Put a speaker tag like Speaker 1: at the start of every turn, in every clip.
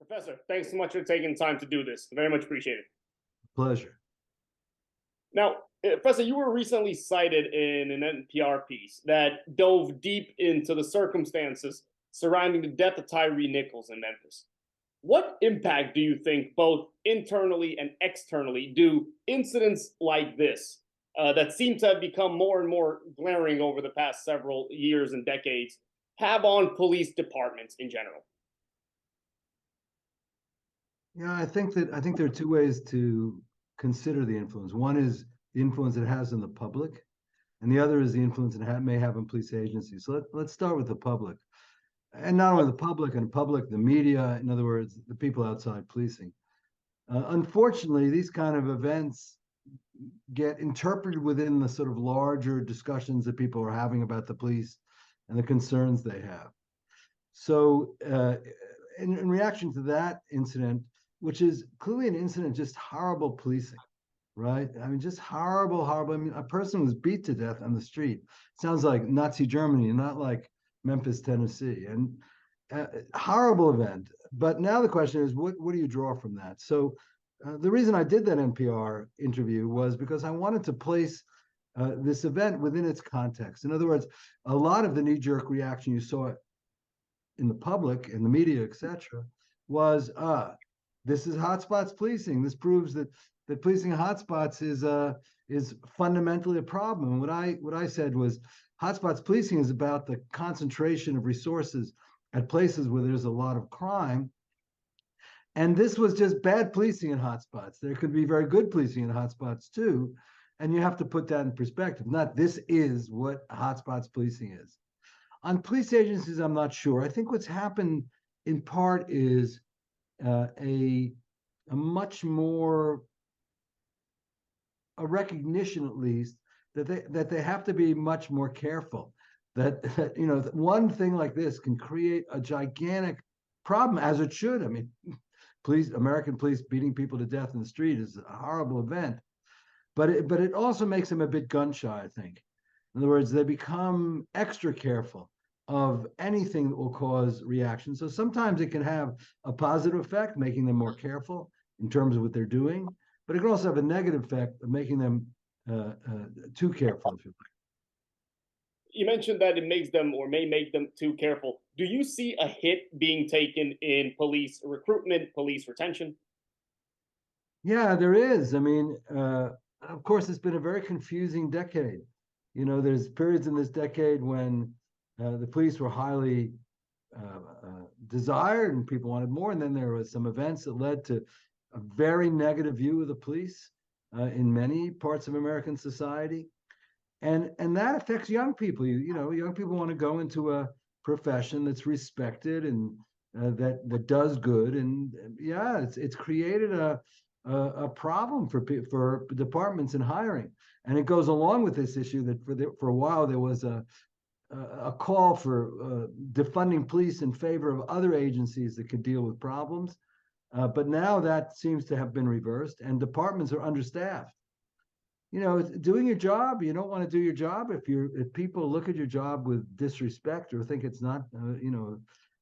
Speaker 1: Professor, thanks so much for taking time to do this. Very much appreciated.
Speaker 2: Pleasure.
Speaker 1: Now, Professor, you were recently cited in an NPR piece that dove deep into the circumstances surrounding the death of Tyree Nichols in Memphis. What impact do you think, both internally and externally, do incidents like this, that seem to have become more and more glaring over the past several years and decades, have on police departments in general?
Speaker 2: Yeah, I think there are two ways to consider the influence. One is the influence it has on the public, and the other is the influence it may have on police agencies. So let's start with the public, and not only the public, the media. In other words, the people outside policing. Unfortunately, these kind of events get interpreted within the sort of larger discussions that people are having about the police and the concerns they have. So, in reaction to that incident, which is clearly an incident, just horrible policing, right? I mean, just horrible, horrible. I mean, a person was beat to death on the street. Sounds like Nazi Germany, not like Memphis, Tennessee. And horrible event. But now the question is, what do you draw from that? So the reason I did that NPR interview was because I wanted to place this event within its context. In other words, a lot of the knee-jerk reaction you saw in the public, in the media, etc., was this is hotspots policing. This proves that policing hotspots is fundamentally a problem. And what I said was hotspots policing is about the concentration of resources at places where there's a lot of crime. And this was just bad policing in hotspots. There could be very good policing in hotspots too. And you have to put that in perspective. Not this is what hotspots policing is. On police agencies, I'm not sure. I think what's happened in part is a much more a recognition, at least, that they have to be much more careful. That one thing like this can create a gigantic problem, as it should. I mean, American police beating people to death in the street is a horrible event, but it also makes them a bit gun shy, I think. In other words, they become extra careful of anything that will cause reaction. So sometimes it can have a positive effect, making them more careful in terms of what they're doing, but it can also have a negative effect of making them too careful, if you like.
Speaker 1: You mentioned that it makes them, or may make them, too careful. Do you see a hit being taken in police recruitment, police retention?
Speaker 2: Yeah, there is. I mean, of course, it's been a very confusing decade. There's periods in this decade when the police were highly desired and people wanted more. And then there was some events that led to a very negative view of the police in many parts of American society. And that affects young people. Young people want to go into a profession that's respected and that does good. And yeah, it's created a problem for departments in hiring. And it goes along with this issue that for a while there was a call for defunding police in favor of other agencies that could deal with problems. But now that seems to have been reversed, and departments are understaffed. Doing your job, you don't want to do your job if people look at your job with disrespect or think it's not,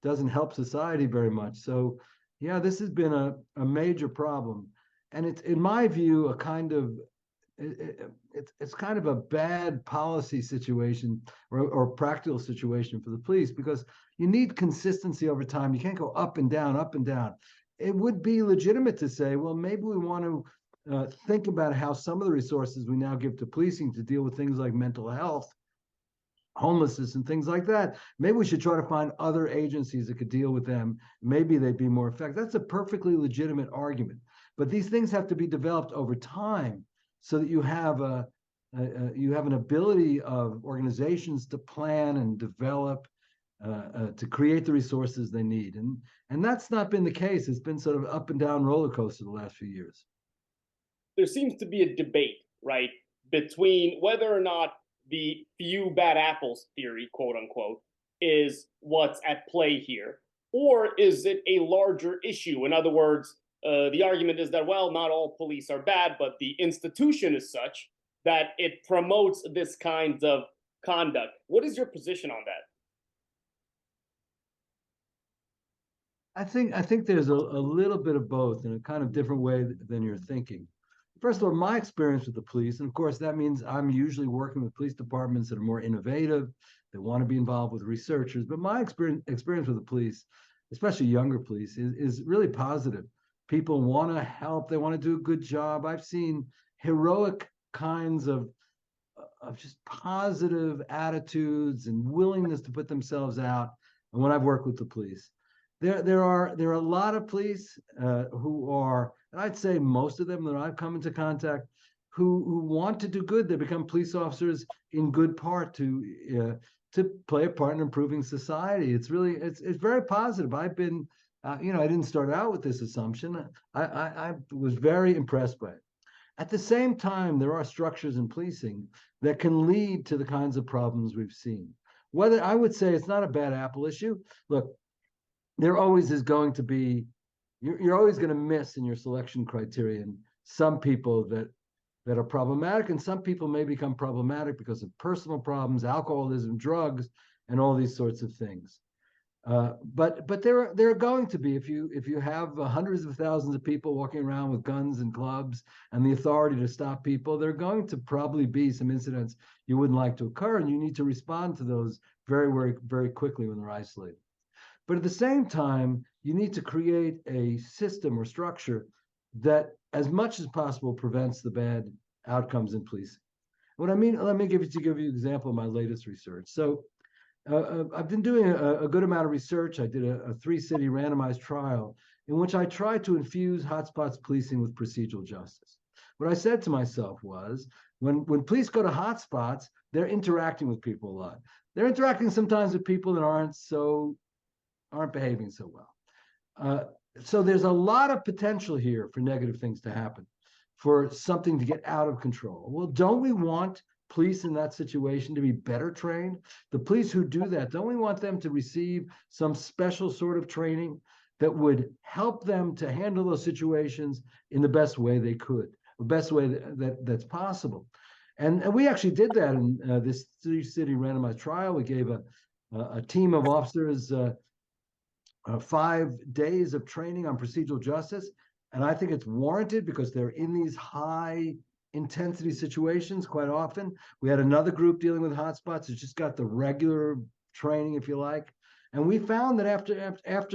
Speaker 2: doesn't help society very much. So, yeah, this has been a major problem, and it's, in my view, a kind of it's kind of a bad policy situation or practical situation for the police, because you need consistency over time. You can't go up and down, up and down. It would be legitimate to say, well, maybe we want to think about how some of the resources we now give to policing to deal with things like mental health, homelessness, and things like that, maybe we should try to find other agencies that could deal with them. Maybe they'd be more effective. That's a perfectly legitimate argument. But these things have to be developed over time so that you have an ability of organizations to plan and develop, to create the resources they need. And that's not been the case. It's been sort of up and down roller coaster the last few years.
Speaker 1: There seems to be a debate, right, between whether or not the few bad apples theory, quote unquote, is what's at play here, or is it a larger issue? In other words, the argument is that, well, not all police are bad, but the institution is such that it promotes this kind of conduct. What is your position on that?
Speaker 2: I think there's a little bit of both in a kind of different way than you're thinking. First of all, my experience with the police, and of course that means I'm usually working with police departments that are more innovative, that want to be involved with researchers. But my experience with the police, especially younger police, is really positive. People want to help, they want to do a good job. I've seen heroic kinds of just positive attitudes and willingness to put themselves out. And when I've worked with the police, there are a lot of police who are, and I'd say most of them that I've come into contact, who want to do good. They become police officers in good part to play a part in improving society. It's very positive. I've been, I didn't start out with this assumption. I was very impressed by it. At the same time, there are structures in policing that can lead to the kinds of problems we've seen. Whether I would say it's not a bad apple issue. Look, there always is going to be, you're always going to miss in your selection criterion some people that are problematic, and some people may become problematic because of personal problems, alcoholism, drugs, and all these sorts of things. But there are going to be, if you have hundreds of thousands of people walking around with guns and clubs and the authority to stop people, there are going to probably be some incidents you wouldn't like to occur, and you need to respond to those very, very quickly when they're isolated. But at the same time, you need to create a system or structure that, as much as possible, prevents the bad outcomes in policing. What I mean, let me give you an example of my latest research. So I've been doing a good amount of research. I did a 3-city randomized trial in which I tried to infuse hotspots policing with procedural justice. What I said to myself was, when police go to hotspots, they're interacting with people a lot. They're interacting sometimes with people that aren't behaving so well. So there's a lot of potential here for negative things to happen, for something to get out of control. Well, don't we want police in that situation to be better trained? The police who do that, don't we want them to receive some special sort of training that would help them to handle those situations in the best way they could, the best way that's possible? And we actually did that in this 3-city randomized trial. We gave a team of officers 5 days of training on procedural justice. And I think it's warranted because they're in these high intensity situations quite often. We had another group dealing with hotspots that just got the regular training, if you like. And we found that after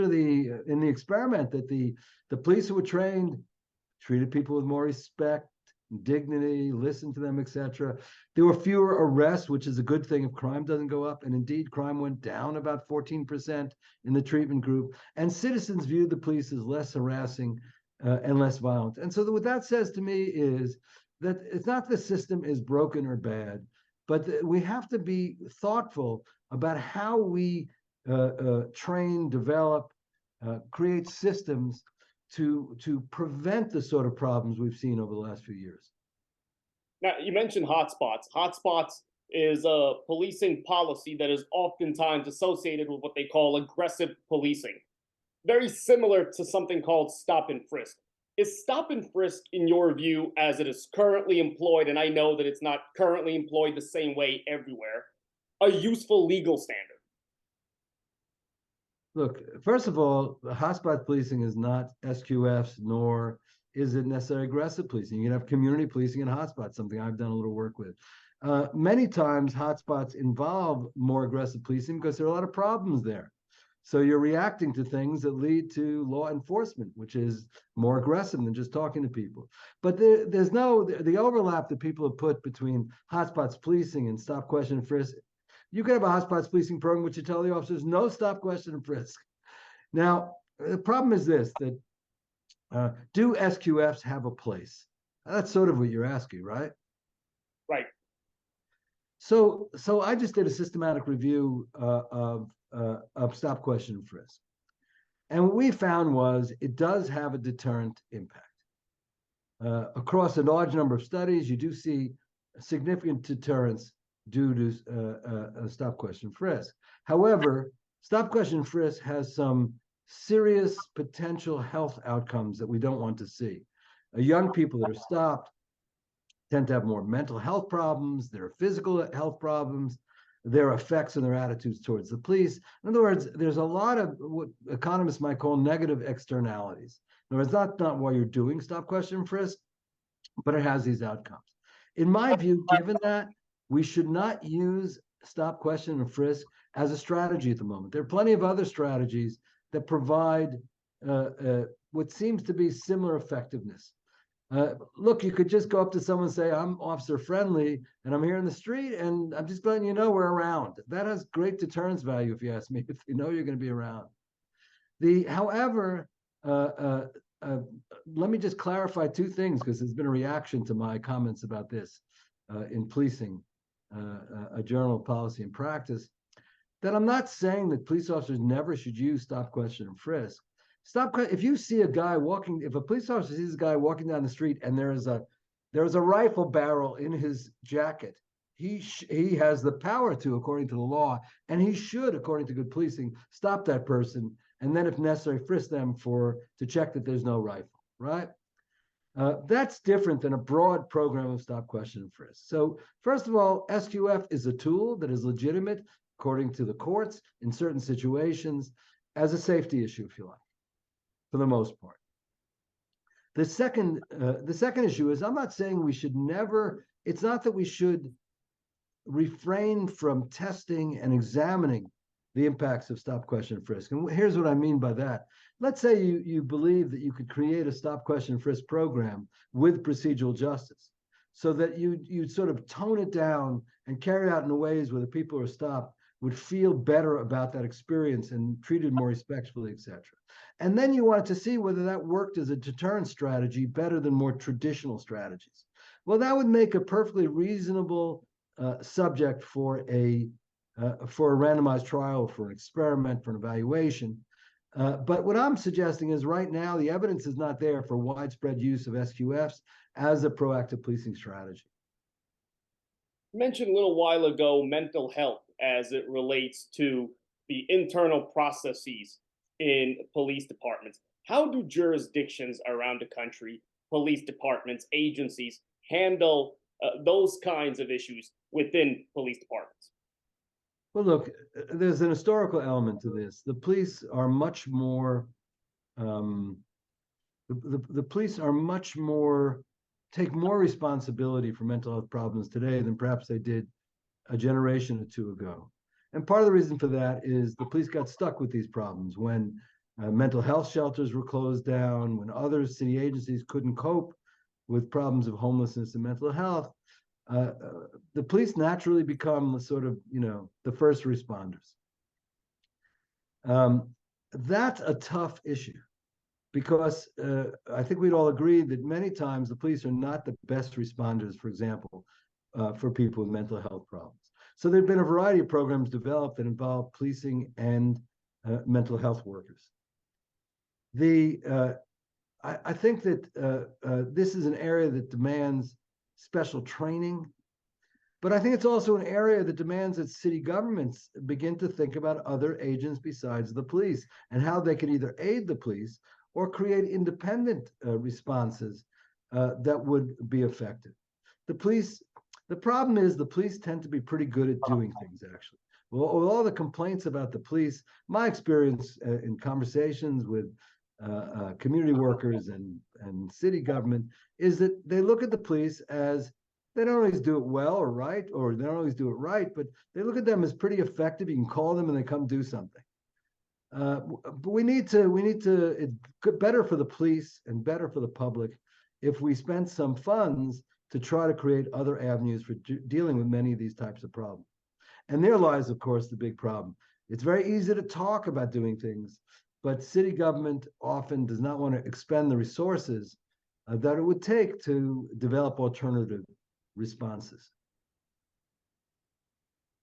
Speaker 2: in the experiment that the police who were trained treated people with more respect, dignity, listened to them, etc. There were fewer arrests, which is a good thing if crime doesn't go up. And indeed, crime went down about 14% in the treatment group. And citizens viewed the police as less harassing and less violent. And so what that says to me is that it's not the system is broken or bad, but we have to be thoughtful about how we train, develop, create systems to prevent the sort of problems we've seen over the last few years.
Speaker 1: Now, you mentioned hotspots. Hotspots is a policing policy that is oftentimes associated with what they call aggressive policing, very similar to something called stop and frisk. Is stop and frisk, in your view, as it is currently employed, and I know that it's not currently employed the same way everywhere, a useful legal standard?
Speaker 2: Look, first of all, hotspot policing is not SQFs, nor is it necessarily aggressive policing. You can have community policing in hotspots, something I've done a little work with. Many times, hotspots involve more aggressive policing because there are a lot of problems there. So you're reacting to things that lead to law enforcement, which is more aggressive than just talking to people. But there's the overlap that people have put between hotspots policing and stop, question, and frisk. You could have a hotspots policing program which you tell the officers no stop, question, and frisk. Now, the problem is this, that do SQFs have a place? That's sort of what you're asking, right?
Speaker 1: Right.
Speaker 2: So I just did a systematic review of stop, question, and frisk. And what we found was it does have a deterrent impact. Across a large number of studies, you do see significant deterrence due to stop, question, frisk. However, stop, question, frisk has some serious potential health outcomes that we don't want to see. Young people that are stopped tend to have more mental health problems, there are physical health problems. their effects and their attitudes towards the police. In other words, there's a lot of what economists might call negative externalities. In other words, not why you're doing stop, question, frisk, but it has these outcomes. In my view, given that, we should not use stop, question, and frisk as a strategy at the moment. There are plenty of other strategies that provide what seems to be similar effectiveness. Look, you could just go up to someone and say, I'm officer friendly and I'm here in the street and I'm just letting you know we're around. That has great deterrence value, if you ask me, if you know you're going to be around. However, let me just clarify two things, because there's been a reaction to my comments about this in policing, a journal of policy and practice, that I'm not saying that police officers never should use stop, question, and frisk. If you see a guy walking, if a police officer sees a guy walking down the street and there's a rifle barrel in his jacket, he has the power to, according to the law, and he should, according to good policing, stop that person and then, if necessary, frisk them to check that there's no rifle, right? That's different than a broad program of stop, question, and frisk. So first of all, SQF is a tool that is legitimate, according to the courts, in certain situations, as a safety issue, if you like, for the most part. The second issue is, I'm not saying we should never, it's not that we should refrain from testing and examining the impacts of stop, question, frisk. And here's what I mean by that. Let's say you believe that you could create a stop, question, frisk program with procedural justice, so that you'd sort of tone it down and carry it out in ways where the people who are stopped would feel better about that experience and treated more respectfully, etc. And then you wanted to see whether that worked as a deterrence strategy better than more traditional strategies. Well, that would make a perfectly reasonable subject for a randomized trial, for an experiment, for an evaluation. But what I'm suggesting is, right now, the evidence is not there for widespread use of SQFs as a proactive policing strategy.
Speaker 1: You mentioned a little while ago mental health as it relates to the internal processes in police departments. How do jurisdictions around the country, police departments, agencies, handle those kinds of issues within police departments?
Speaker 2: Well, look, there's an historical element to this. The police are much more, the police are much more, take more responsibility for mental health problems today than perhaps they did a generation or two ago. And part of the reason for that is the police got stuck with these problems when mental health shelters were closed down, when other city agencies couldn't cope with problems of homelessness and mental health. The police naturally become the sort of, the first responders. That's a tough issue, because I think we'd all agree that many times the police are not the best responders, for example, for people with mental health problems. So there've been a variety of programs developed that involve policing and mental health workers. I think that this is an area that demands special training, but I think it's also an area that demands that city governments begin to think about other agents besides the police and how they can either aid the police or create independent responses that would be effective. The problem is the police tend to be pretty good at doing things, actually. Well, with all the complaints about the police, my experience in conversations with community workers and city government is that they look at the police as, they don't always do it well or right, or they don't always do it right, but they look at them as pretty effective. You can call them and they come do something. But we need to, it's better for the police and better for the public if we spend some funds to try to create other avenues for dealing with many of these types of problems. And there lies, of course, the big problem. It's very easy to talk about doing things, but city government often does not want to expend the resources that it would take to develop alternative responses.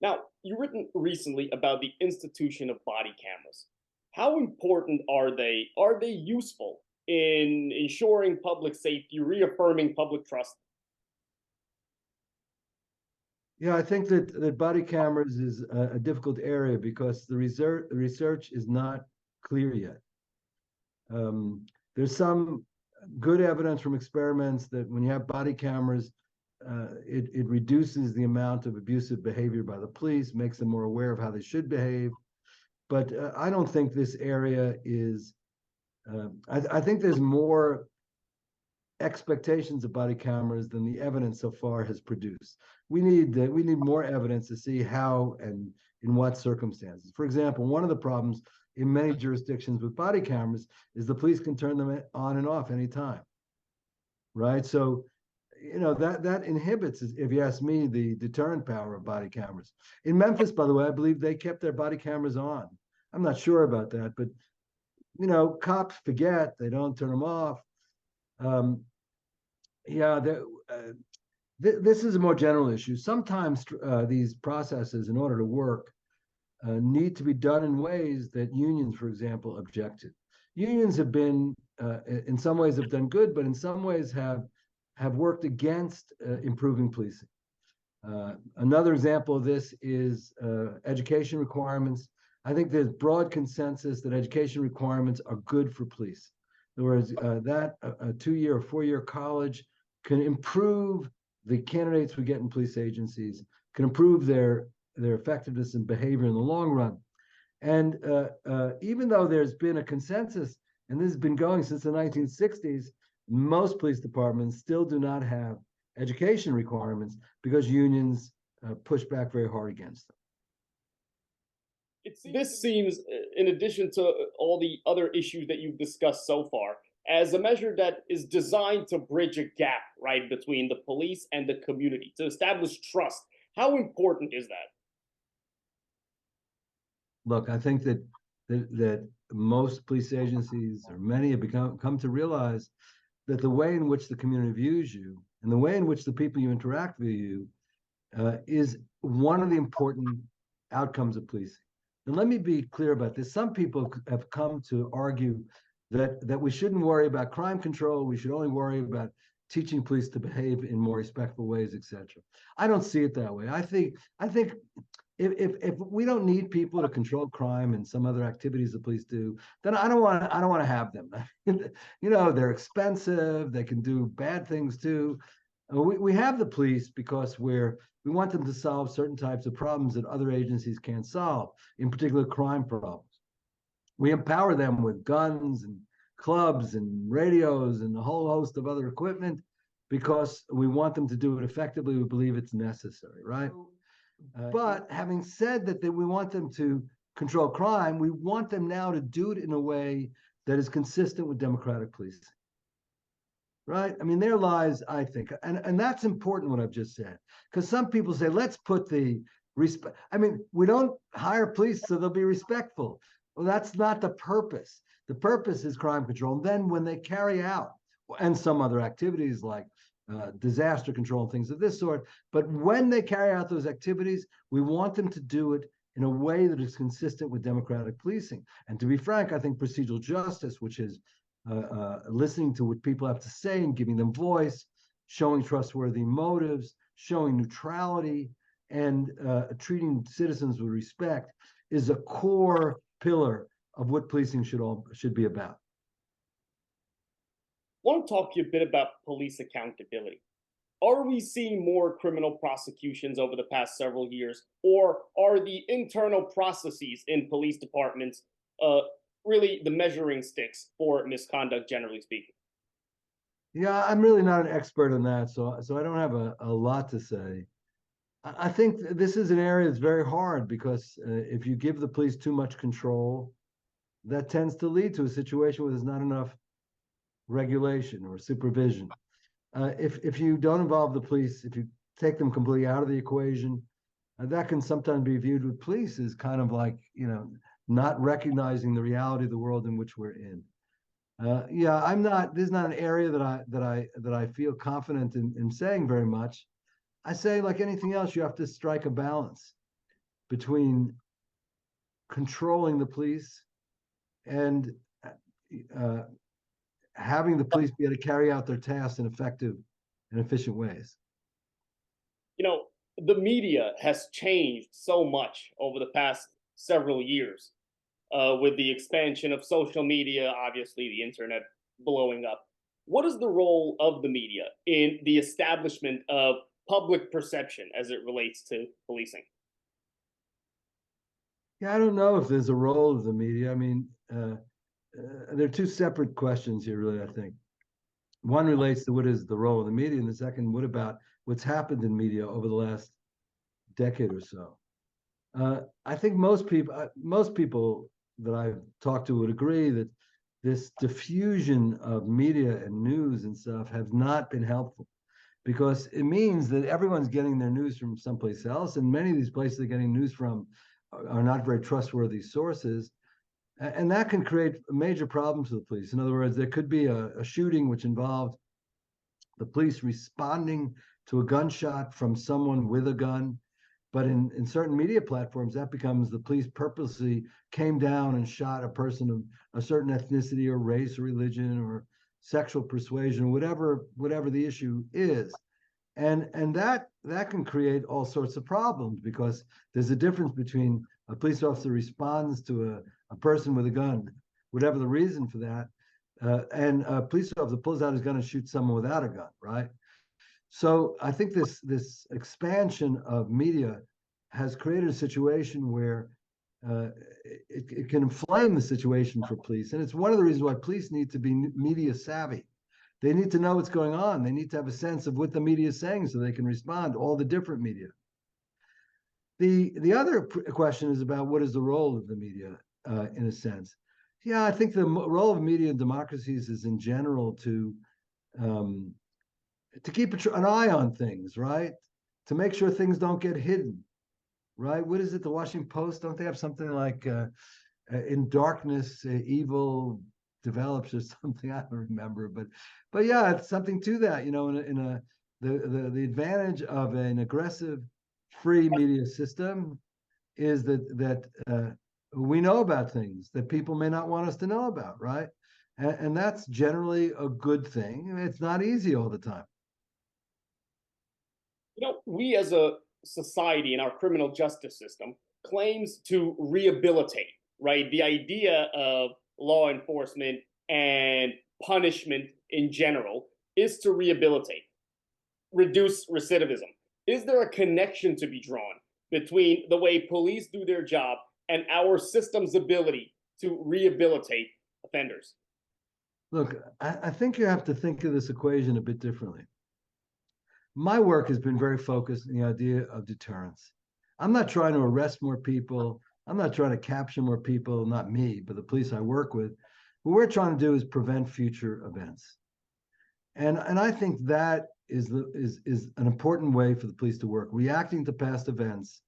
Speaker 1: Now, you've written recently about the institution of body cameras. How important are they? Are they useful in ensuring public safety, reaffirming public trust?
Speaker 2: Yeah, I think that body cameras is a difficult area because the research is not clear yet. There's some good evidence from experiments that when you have body cameras, it reduces the amount of abusive behavior by the police, makes them more aware of how they should behave. But I don't think this area is. I think there's more expectations of body cameras than the evidence so far has produced. We need more evidence to see how and in what circumstances. For example, one of the problems in many jurisdictions with body cameras is the police can turn them on and off anytime, right? So, that inhibits, if you ask me, the deterrent power of body cameras. In Memphis, by the way, I believe they kept their body cameras on. I'm not sure about that, but cops forget, they don't turn them off. Yeah, this is a more general issue. Sometimes these processes, in order to work, need to be done in ways that unions, for example, object to. Unions have been, in some ways, have done good, but in some ways have worked against improving policing. Another example of this is education requirements. I think there's broad consensus that education requirements are good for police. In other words, that a 2-year or 4-year college can improve the candidates we get in police agencies, can improve their effectiveness and behavior in the long run. And even though there's been a consensus, and this has been going since the 1960s, most police departments still do not have education requirements because unions push back very hard against them.
Speaker 1: This seems, in addition to all the other issues that you've discussed so far, as a measure that is designed to bridge a gap, right, between the police and the community, to establish trust. How important is that?
Speaker 2: Look, I think that most police agencies, or many, have come to realize that the way in which the community views you and the way in which the people you interact with you is one of the important outcomes of policing. And let me be clear about this. Some people have come to argue that we shouldn't worry about crime control. We should only worry about teaching police to behave in more respectful ways, etc. I don't see it that way. I think if we don't need people to control crime and some other activities the police do, then I don't want to have them. They're expensive. They can do bad things too. We have the police because we want them to solve certain types of problems that other agencies can't solve, in particular crime problems. We empower them with guns and clubs and radios and a whole host of other equipment because we want them to do it effectively. We believe it's necessary, right? But having said that we want them to control crime, we want them now to do it in a way that is consistent with democratic policing. Right? I mean, their lives, I think, and that's important what I've just said, because some people say, let's put the respect. I mean, we don't hire police so they'll be respectful. Well, that's not the purpose. The purpose is crime control. And then when they carry out, and some other activities like disaster control and things of this sort, but when they carry out those activities, we want them to do it in a way that is consistent with democratic policing. And to be frank, I think procedural justice, which is listening to what people have to say and giving them voice, showing trustworthy motives, showing neutrality, and treating citizens with respect, is a core pillar of what policing should be about.
Speaker 1: I want to talk to you a bit about police accountability. Are we seeing more criminal prosecutions over the past several years, or are the internal processes in police departments really the measuring sticks for misconduct, generally speaking?
Speaker 2: Yeah, I'm really not an expert on that, so I don't have a lot to say. I think this is an area that's very hard because if you give the police too much control, that tends to lead to a situation where there's not enough regulation or supervision. If you don't involve the police, if you take them completely out of the equation, that can sometimes be viewed with police as kind of like, not recognizing the reality of the world in which we're in. This is not an area that I feel confident in saying very much. I say, like anything else, you have to strike a balance between controlling the police and having the police be able to carry out their tasks in effective and efficient ways.
Speaker 1: The media has changed so much over the past several years with the expansion of social media, obviously the internet blowing up. What is the role of the media in the establishment of public perception as it relates to policing?
Speaker 2: Yeah, I don't know if there's a role of the media. I mean, there are two separate questions here, really, I think. One relates to what is the role of the media, and the second, what about what's happened in media over the last decade or so? I think most people that I've talked to would agree that this diffusion of media and news and stuff have not been helpful, because it means that everyone's getting their news from someplace else, and many of these places they're getting news from are not very trustworthy sources, and that can create major problems for the police. In other words, there could be a shooting which involved the police responding to a gunshot from someone with a gun. But in certain media platforms, that becomes the police purposely came down and shot a person of a certain ethnicity or race or religion or sexual persuasion, whatever the issue is. And that can create all sorts of problems, because there's a difference between a police officer responds to a person with a gun, whatever the reason for that, and a police officer pulls out his gun and shoots someone without a gun, right? So I think this expansion of media has created a situation where it can inflame the situation for police. And it's one of the reasons why police need to be media savvy. They need to know what's going on. They need to have a sense of what the media is saying so they can respond to all the different media. The other question is about what is the role of the media, in a sense. Yeah, I think the role of media in democracies is in general to keep an eye on things, right? To make sure things don't get hidden, right? What is it? The Washington Post, don't they have something like in darkness, evil develops or something? I don't remember, but yeah, it's something to that. The advantage of an aggressive, free media system is that we know about things that people may not want us to know about, right? And that's generally a good thing. It's not easy all the time.
Speaker 1: We as a society in our criminal justice system claims to rehabilitate, right? The idea of law enforcement and punishment in general is to rehabilitate, reduce recidivism. Is there a connection to be drawn between the way police do their job and our system's ability to rehabilitate offenders?
Speaker 2: Look, I think you have to think of this equation a bit differently. My work has been very focused on the idea of deterrence. I'm not trying to arrest more people. I'm not trying to capture more people, not me, but the police I work with. What we're trying to do is prevent future events. And I think that is an important way for the police to work. Reacting to past events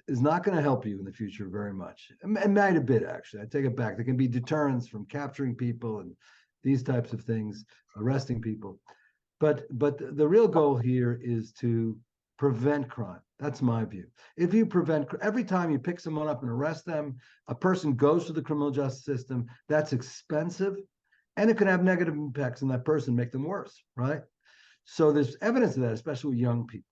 Speaker 2: is not going to help you in the future very much. It might a bit, actually. I take it back. There can be deterrence from capturing people and these types of things, arresting people. But the real goal here is to prevent crime. That's my view. If you prevent, every time you pick someone up and arrest them, a person goes to the criminal justice system. That's expensive, and it can have negative impacts on that person, make them worse, right? So there's evidence of that, especially with young people.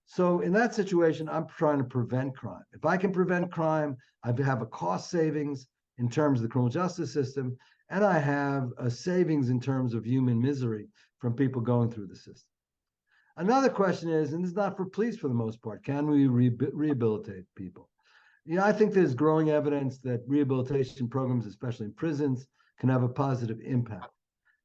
Speaker 2: So in that situation, I'm trying to prevent crime. If I can prevent crime, I have a cost savings in terms of the criminal justice system, and I have a savings in terms of human misery from people going through the system. Another question is, and this is not for police for the most part, can we rehabilitate people? I think there's growing evidence that rehabilitation programs, especially in prisons, can have a positive impact.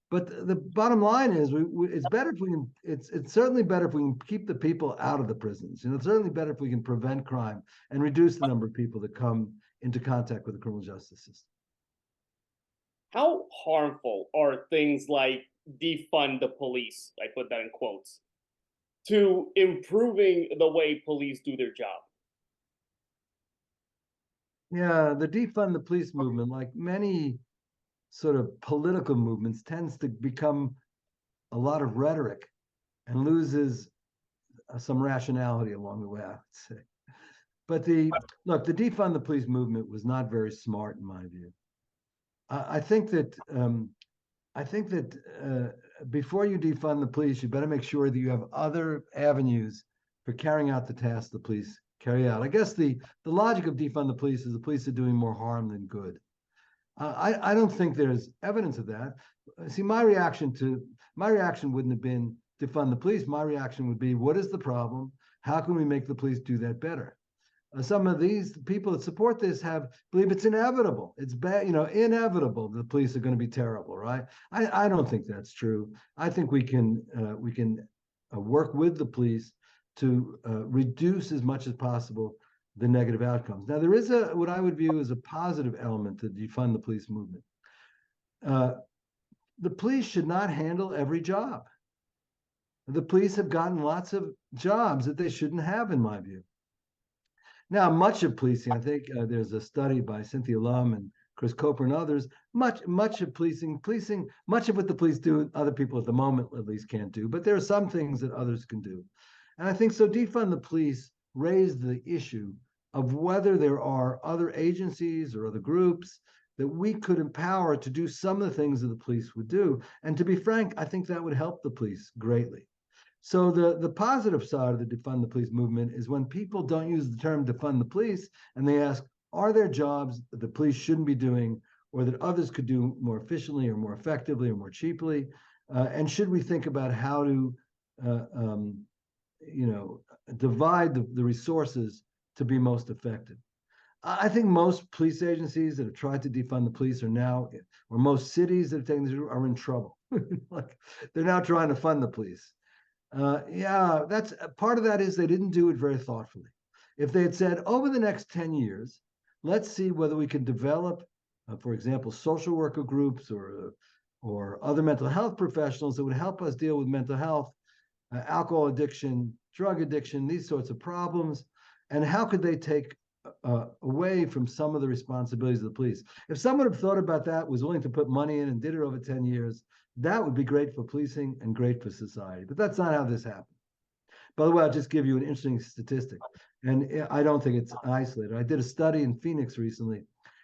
Speaker 2: But the bottom line is, it's better if we can. It's certainly better if we can keep the people out of the prisons. It's certainly better if we can prevent crime and reduce the number of people that come into contact with the criminal justice system.
Speaker 1: How harmful are things like defund the police, I put that in quotes, to improving the way police do their job?
Speaker 2: Yeah, the defund the police movement, like many sort of political movements, tends to become a lot of rhetoric and loses some rationality along the way, I would say. But the defund the police movement was not very smart in my view. I think that before you defund the police, you better make sure that you have other avenues for carrying out the tasks the police carry out. I guess the logic of defund the police is the police are doing more harm than good. I don't think there's evidence of that. See, my reaction wouldn't have been defund the police, my reaction would be, what is the problem? How can we make the police do that better? Some of these people that support this believe it's inevitable. It's bad, inevitable. The police are going to be terrible, right? I don't think that's true. I think we can work with the police to reduce as much as possible the negative outcomes. Now, there is what I would view as a positive element to defund the police movement. The police should not handle every job. The police have gotten lots of jobs that they shouldn't have, in my view. Now, much of policing, I think there's a study by Cynthia Lum and Chris Coper and others, much of policing, much of what the police do, other people at the moment at least can't do, but there are some things that others can do. And I think so defund the police raised the issue of whether there are other agencies or other groups that we could empower to do some of the things that the police would do. And to be frank, I think that would help the police greatly. So the positive side of the defund the police movement is when people don't use the term defund the police and they ask, are there jobs that the police shouldn't be doing or that others could do more efficiently or more effectively or more cheaply? And should we think about how to, divide the resources to be most effective? I think most police agencies that have tried to defund the police are now, or most cities that have taken this are in trouble. Like they're now trying to fund the police. That's part of that is they didn't do it very thoughtfully. If they had said over the next 10 years, let's see whether we can develop, for example, social worker groups or other mental health professionals that would help us deal with mental health, alcohol addiction, drug addiction, these sorts of problems, and how could they take away from some of the responsibilities of the police? If someone had thought about that, was willing to put money in and did it over 10 years, that would be great for policing and great for society. But that's not how this happened. By the way, I'll just give you an interesting statistic. And I don't think it's isolated. I did a study in Phoenix recently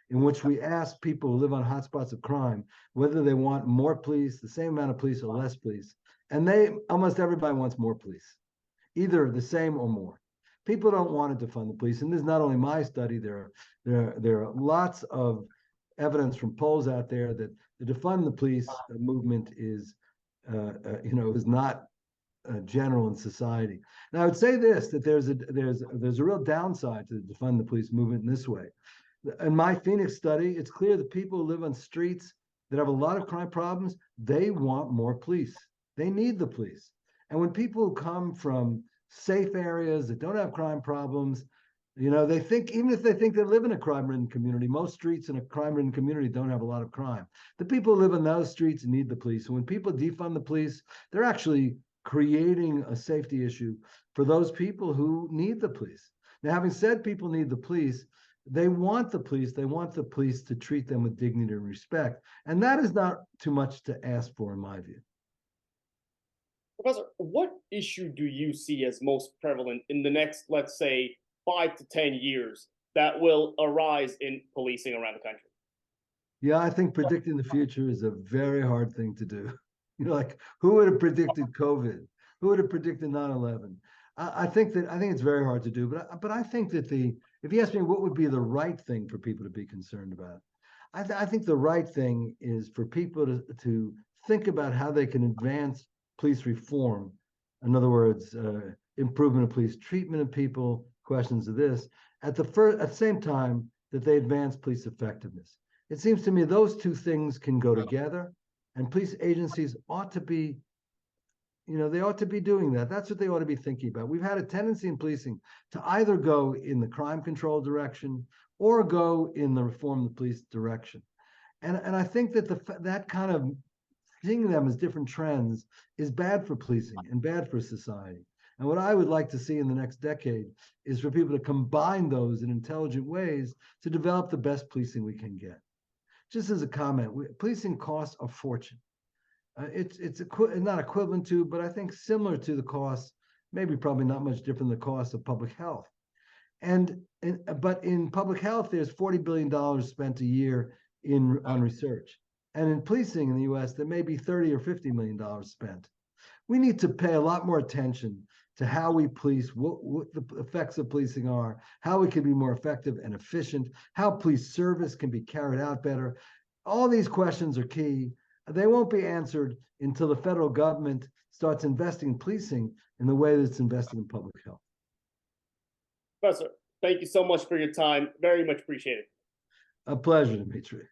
Speaker 2: in which we asked people who live on hotspots of crime whether they want more police, the same amount of police, or less police. And almost everybody wants more police, either the same or more. People don't want to defund the police. And this is not only my study. There are lots of evidence from polls out there that the defund the police movement is not general in society. Now, I would say this, that there's a real downside to the defund the police movement in this way. In my Phoenix study, it's clear that people who live on streets that have a lot of crime problems, they want more police. They need the police. And when people come from safe areas that don't have crime problems, they think, even if they think they live in a crime-ridden community, most streets in a crime-ridden community don't have a lot of crime. The people who live in those streets need the police. And when people defund the police, they're actually creating a safety issue for those people who need the police. Now, having said people need the police, they want the police. They want the police to treat them with dignity and respect. And that is not too much to ask for, in my view.
Speaker 1: Professor, what issue do you see as most prevalent in the next, let's say, 5 to 10 years that will arise in policing around the country?
Speaker 2: Yeah, I think predicting the future is a very hard thing to do. Like who would have predicted COVID? Who would have predicted 9/11? I think it's very hard to do. But I think that if you ask me what would be the right thing for people to be concerned about, I think the right thing is for people to think about how they can advance police reform. In other words, improvement of police treatment of people, questions of this, at the same time that they advance police effectiveness. It seems to me those two things can go together, and police agencies ought to be, they ought to be doing that. That's what they ought to be thinking about. We've had a tendency in policing to either go in the crime control direction or go in the reform of the police direction. And I think that that kind of seeing them as different trends is bad for policing and bad for society. And what I would like to see in the next decade is for people to combine those in intelligent ways to develop the best policing we can get. Just as a comment, policing costs a fortune. It's not equivalent to, but I think similar to the costs, maybe probably not much different than the cost of public health. But in public health, there's $40 billion spent a year on research. And in policing in the US, there may be $30 or $50 million spent. We need to pay a lot more attention to how we police, what the effects of policing are, how we can be more effective and efficient, how police service can be carried out better. All these questions are key. they won't be answered until the federal government starts investing in policing in the way that it's investing in public health.
Speaker 1: Professor, thank you so much for your time. Very much appreciated.
Speaker 2: A pleasure, Dmitry.